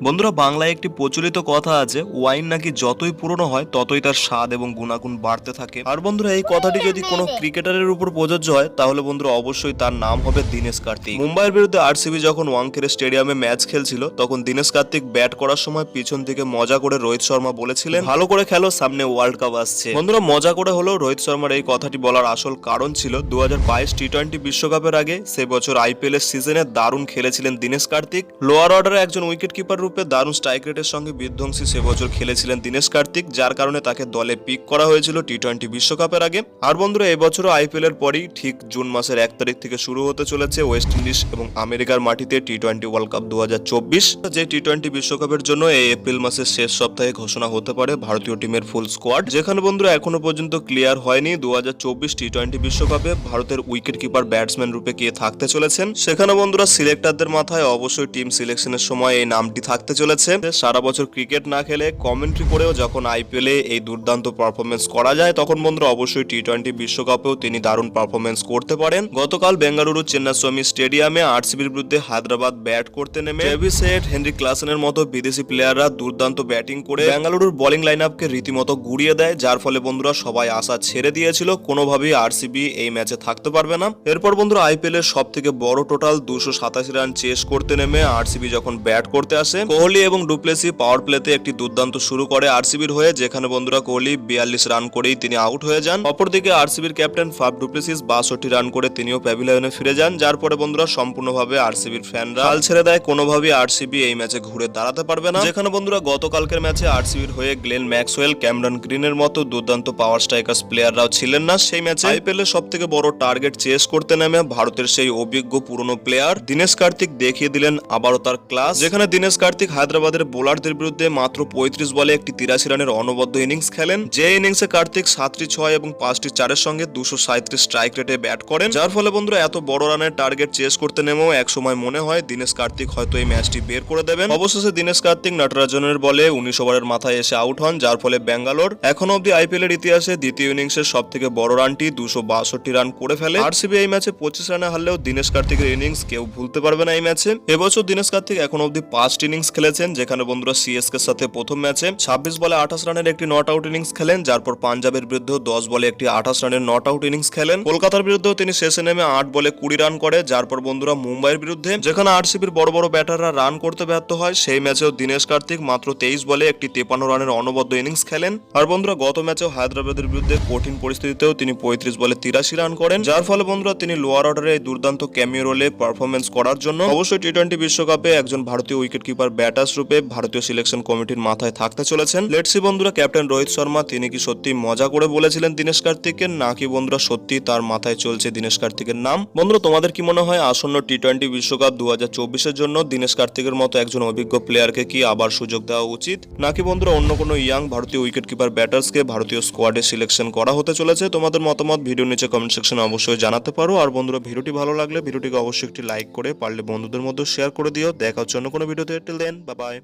বন্ধুরা, বাংলায় একটি প্রচলিত কথা আছে, ওয়াইন নাকি যতই পুরনো হয় ততই তার স্বাদ এবং গুণাগুণ বাড়তে থাকে। আর বন্ধুরা, এই কথাটি যদি কোনো ক্রিকেটারের উপর প্রযোজ্য হয় তাহলে বন্ধুরা অবশ্যই তার নাম হবে দীনেশ কার্তিক। মুম্বাইয়ের বিরুদ্ধে আরসিবি যখন ওয়াংখেড়ে স্টেডিয়ামে ম্যাচ খেলছিল তখন দীনেশ কার্তিক ব্যাট করার সময় পিছন থেকে মজা করে রোহিত শর্মা বলেছিলেন, ভালো করে খেলো, সামনে ওয়ার্ল্ড কাপ আসছে। বন্ধুরা, মজা করে হলেও রোহিত শর্মার এই কথাটি বলার আসল কারণ ছিল 2022 টি-20 বিশ্বকাপের আগে সে বছর আইপিএল এর সিজনে দারুণ খেলেছিলেন দীনেশ কার্তিক। লোয়ার অর্ডারে একজন উইকেট কিপার রূপে দারুণ স্ট্রাইক রেটের সঙ্গে বিধ্বংসী সে বছর খেলেছিলেন দীনেশ কার্তিক, যার কারণে তাকে দলে পিক করা হয়েছিল টি-20 বিশ্বকাপের আগে। আর বন্ধুরা, এবছরও আইপিএল এর পরই ঠিক জুন মাসের 1 তারিখ থেকে শুরু হতে চলেছে ওয়েস্ট ইন্ডিজ এবং আমেরিকার মাটিতে টি-20 ওয়ার্ল্ড কাপ 2024, যে টি-20 বিশ্বকাপের জন্য এই এপ্রিল মাসের শেষ সপ্তাহে ঘোষণা হতে পারে ভারতীয় টিমের ফুল স্কোয়াড, যেখানে বন্ধুরা এখনো পর্যন্ত ক্লিয়ার হয়নি 2024 টি-20 বিশ্বকাপে ভারতের উইকেট কিপার ব্যাটসম্যান রূপে কে থাকতে চলেছেন। সেখানে বন্ধুরা সিলেক্টরদের মাথায় অবশ্যই টিম সিলেকশনের সময় এই নামটি থাকতে চলেছে। সারা বছর ক্রিকেট না খেলে কমেন্ট্রি করেও যখন আইপিএল এ এই দুর্দান্ত পারফরমেন্স করা যায় তখন বন্ধুরা অবশ্যই টি-20 বিশ্বকাপেও তিনি দারুণ পারফরমেন্স করতে পারেন। গতকাল বেঙ্গালুরু চেন্নাস্বামী স্টেডিয়ামে আরসিবির বিরুদ্ধে হায়দ্রাবাদ ব্যাট করতে নেমে ট্রেভিস হেড, হেনরি ক্লাসেনের মতো বিদেশি প্লেয়াররা দুর্দান্ত ব্যাটিং করে বেঙ্গালুরুর বোলিং লাইন আপকে রীতিমতো গুড়িয়ে দেয়, যার ফলে বন্ধুরা সবাই আশা ছেড়ে দিয়েছিল কোনোভাবেই আরসিবি এই ম্যাচে থাকতে পারবে না। এরপর বন্ধুরা আইপিএল এর সব থেকে বড় টোটাল 287 রান চেস করতে নেমে আরসিবি যখন ব্যাট করতে আসে, কোহলি এবং ডুপ্লেসি পাওয়ার প্লেতে একটি দুর্দান্ত শুরু করে আরসিবির হয়ে, যেখানে বন্ধুরা কোহলি 42 রান করেই তিনি আউট হয়ে যান। অপরদিকে আরসিবির ক্যাপ্টেন ফাফ ডুপ্লেসিস 62 রান করে তিনিও প্যাভিলিয়নে ফিরে যান, যার পরে বন্ধুরা সম্পূর্ণভাবে আরসিবির ফ্যানরা হাল ছেড়ে দেয়, কোনোভাবেই আরসিবি এই ম্যাচে ঘুরে দাঁড়াতে পারবে না। যেখানে বন্ধুরা গতকালকের ম্যাচে আরসিবির হয়ে গ্লেন ম্যাক্সওয়েল, ক্যামেরন গ্রিনের মতো দুর্দান্ত পাওয়ার স্ট্রাইকার্স প্লেয়াররাও ছিলেন না সেই ম্যাচে। আইপিএল এর সব থেকে বড় টার্গেট চেস করতে নেমে ভারতের সেই অভিজ্ঞ পুরনো প্লেয়ার দীনেশ কার্তিক দেখিয়ে দিলেন আবারও তার ক্লাস, যেখানে দীনেশ কার্তিক হায়দ্রাবাদের বোলারদের বিরুদ্ধে মাত্র 35 বলে একটি 83 রানের অনবদ্য ইনিংস খেলেন। যে ইনিংসে কার্তিক 7টি 6 এবং 5টি 4-এর সঙ্গে 237 স্ট্রাইক রেটে ব্যাট করেন, যার ফলে বন্ধুরা এত বড় রানের টার্গেট চেস করতে নেমেও একসময় মনে হয় দীনেশ কার্তিক হয়তো এই ম্যাচটি বের করে দেবেন। অবশেষে দীনেশ কার্তিক নটরাজনের বলে 19 ওভারের মাথায় এসে আউট হন, যার ফলে বেঙ্গালোর এখনো অব্দি আইপিএল এর ইতিহাসে দ্বিতীয় ইনিংসের সব থেকে বড় রানটি 262 রান করে ফেলে। আরসিবি এই ম্যাচে 25 রানে হারলেও দীনেশ কার্তিকের ইনিংস কেউ ভুলতে পারবে না এই ম্যাচে। এবছর দীনেশ কার্তিক এখনো অব্দি 5টি ইনিংস খেলেছেন, যেখানে বন্ধুরা সিএসকে এর সাথে প্রথম ম্যাচে 26 বলে 28 রানের একটি নট আউট ইনিংস খেলেন, যারপর পাঞ্জাবের বিরুদ্ধেও 10 বলে একটি 28 রানের নট আউট ইনিংস খেলেন। কলকাতার বিরুদ্ধেও তিনি শেষে নেমে 8 বলে 20 রান করে, যারপর বন্ধুরা মুম্বাইয়ের বিরুদ্ধে যেখানে আরসিবির বড় বড় ব্যাটাররা রান করতে ব্যর্থ হয় সেই ম্যাচেও দীনেশ কার্তিক মাত্র 23 বলে একটি 53 রানের অনবদ্য ইনিংস খেলেন। আর বন্ধুরা গত ম্যাচেও হায়দ্রাবাদের বিরুদ্ধে কঠিন পরিস্থিতিতেও তিনি 35 বলে 83 রান করেন, যার ফলে বন্ধুরা তিনি লোয়ার অর্ডারে এই দুর্দান্ত ক্যামিও রোলে পারফরমেন্স করার জন্য অবশ্যই টি-20 বিশ্বকাপে একজন ভারতীয় উইকেট কিপার ব্যাটার্স রূপে ভারতীয় সিলেকশন কমিটির মাথায় থাকতে চলেছেন। লেটসি বন্ধুরা, ক্যাপ্টেন রোহিত শর্মা তিনি কি সত্যি মজা করে বলেছিলেন দীনেশ কার্তিককে, নাকি বন্ধুরা সত্যি তার মাথায় চলছে দীনেশ কার্তিকের নাম? বন্ধুরা তোমাদের কি মনে হয় আসন্ন টি-20 বিশ্বকাপ 2024-এর জন্য দীনেশ কার্তিকের মতো একজন অভিজ্ঞ প্লেয়ারকে কি আবার সুযোগ দেওয়া উচিত, নাকি বন্ধুরা অন্য কোনো ইয়াং ভারতীয় উইকেট কিপার ব্যাটার্সকে ভারতীয় স্কোয়াডে সিলেকশন করা হতে চলেছে? তোমাদের মতামত ভিডিও নিচে কমেন্ট সেকশনে অবশ্যই জানাতে পারো। আর বন্ধুরা ভিডিওটি ভালো লাগলে ভিডিওটিকে অবশ্যই একটি লাইক করে পারলে বন্ধুদের মধ্যে শেয়ার করে দিও। দেখা হচ্ছে অন্য কোনো ভিডিওতে। Till then, bye by.